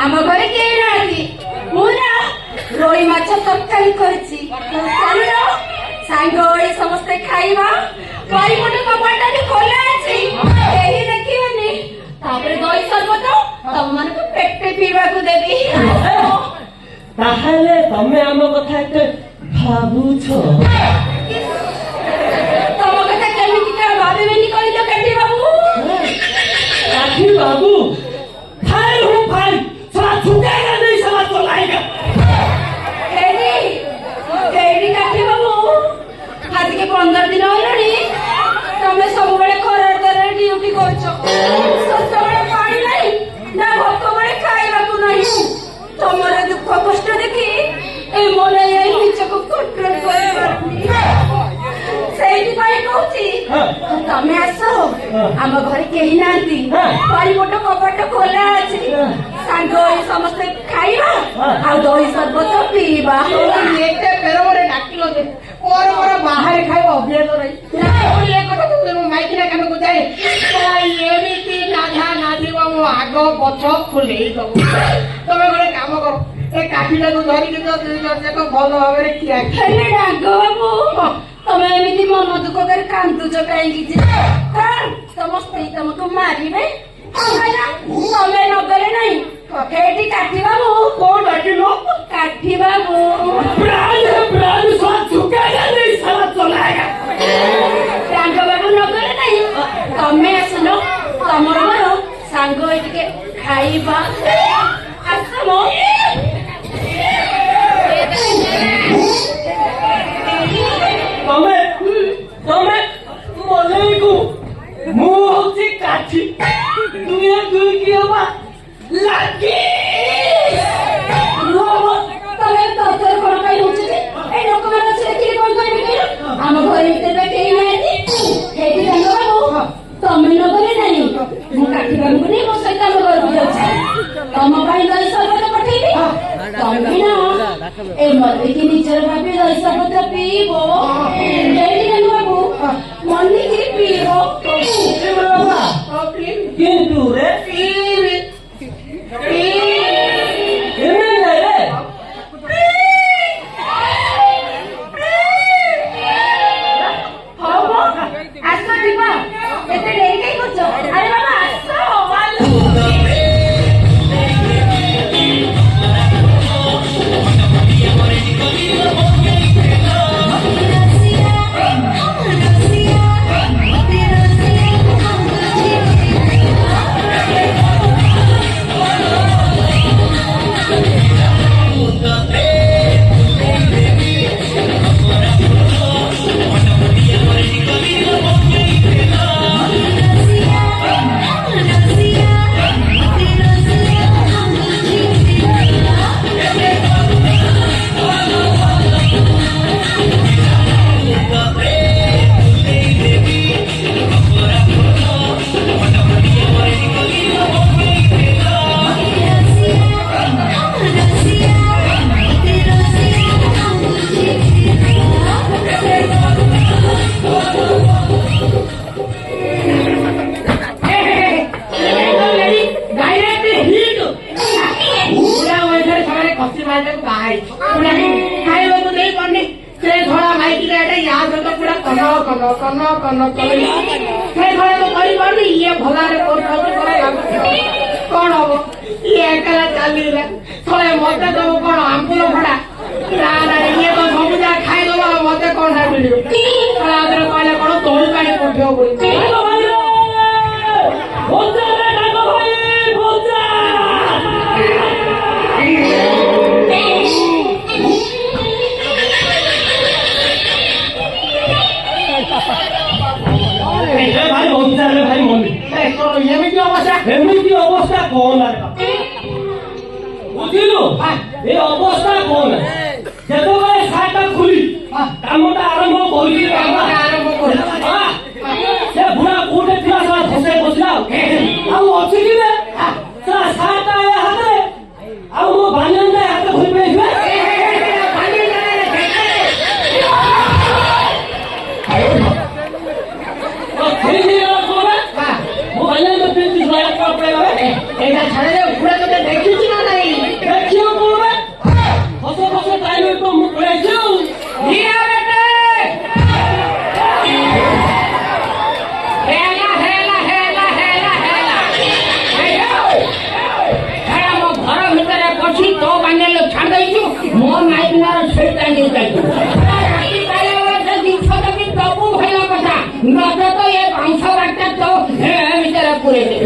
आम घरे कई ना रोई माछ तरकारी सांग समस्ते खाइबा परिपट कपाटा भी खोला अछि एही देखिबनी तापर दही सरबत तम मन को पेटे पीवा को देबी ताहले तमे आम कथा एते भाबुछो तम कथा केमिति का भाबिबेनी कहिलो काठी बाबू फाइल हूँ फाइल साला छूटेगा नहीं साला चलाएगा केडी काठी बाबू आज के 15 दिन होलनी तमे सब बेले खरार दरे ड्यूटी करछो सब बेले पानी नहीं ना भोक बेले खाइबा को नहीं तमरे दुख कष्ट देखी ए मोले ए निच को कंट्रोल करबानी सेही पाई कहूची तमे आसो आम घरे केही नांती परिपट कपट खोला अछि सांग समस्ते खाइबा आ दही सरबत पीबा एते फेरमरे डाकिलो दे और बाहर खाइबा अभ्यास रही ना ओले कथा तो माइक ना कान को जाए एमिति नाधा नादिबा मो आगो पछ खुलेई दबो तमे गरे काम कर ए काठीला को धरि के तो भलो भाबरे किया हेले डागो बाबू तमे एमिति मन दुख कर कांदुच काई कि समस्ते तुमको मारिबे तमे नगरे नहीं एठी काठी बाबू कौन डाकिलो काठी बाबू प्राण स्वाद छूटेगा नहीं साला चलाएगा सांग बाबू नगरे नहीं तमे आसनो तमर मरो सांग एटिके खाइबा आसमो तमे तमे मलेगु मु होची काठी दुनिया दुई की हवा लागी तमे तोर कोन काई होची ए लोक माने से कि कोन कोइ बिके हम घरे तेबे केई नाइती हेती रंग बाबू तमे नगरे नाही मु काठी बाबू नै मो सहित हम घर जाउछि तम भाई दही सरबत पठेबी तमे ना ए मते कि निजर भाबी दही सरबत पीबो हेती रंग बाबू मन्नी की पीबो बाबा किंतु रे ହେଇଛି ଖାଇବାକୁ ଦେଇ ପାରୁନି ସେ ଧଳା ମାଇକିଟା ଏଟା ୟା ସହିତ ପୁରା କନ କନ କନ କନ କନ ସେ ଧଳା ତ କରିପାରୁନି ଇଏ ଭଲାରେ କରୁଥାଉଛି ପରା ଲାଗୁଛି କଣ ହବ ଇଏ ଏକଲା ଚାଲିଲା ଥଳେ ମତେ ଦବ କଣ ଆମ୍ବୁଲ ଭଡା ନା ନା ଇଏ ତ ସବୁ ଯାହା ଖାଇଦବ ଆଉ ମତେ କଣ ଟା ମିଳିବ ଆଉଥରେ କହିଲେ କଣ ଦହି ପାଣି ପଠେଇବ ବୋଲି ভাই বঞ্চা রে ভাই মনে এମିତି অবস্থা এমনি অবস্থা কোন বুঝিলু এই অবস্থা কোন যেতବେଳେ সাইটা খুলি কামটা আরম্ভ করি আরম্ভ করে সে বুড়া কোটে ଥିଲା সব ফসে বসলা ଆଉ ଅଛି କି রে সাইটা এ হাতে ଆଉ ମୋ ବାନ୍ୟନ୍ତା ହାতে ଧରି পেয়েছিবে এইটা ছাড়া যে ঘুরে তোকে দেখেছি না নাই দেখিও পড়বে ফসে ফসে টাইম তো মুখ পড়েছো হিয়া বেটে হেলা হেলা হেলা হেলা হেলা হেলা ମୋ ଘର ଭିତରେ ପଶି ତୋ ବାଙ୍ଗେଲ ଛାଡି ଦେଇଛୁ ମୋ ମାଇକିନାର ସେଇଟା ନେଇ ଯାଇଛୁ ରାତି ପାଇଲା ବେଳେ ସେ ଜିନିଷଟା ବି ଦବୁ ଭଲ କଥା ନଚେତ ଏ ବାଉଁଶ ବାଟଟା ତୋ ଭିତରେ ପୁରେଇ ଦେବି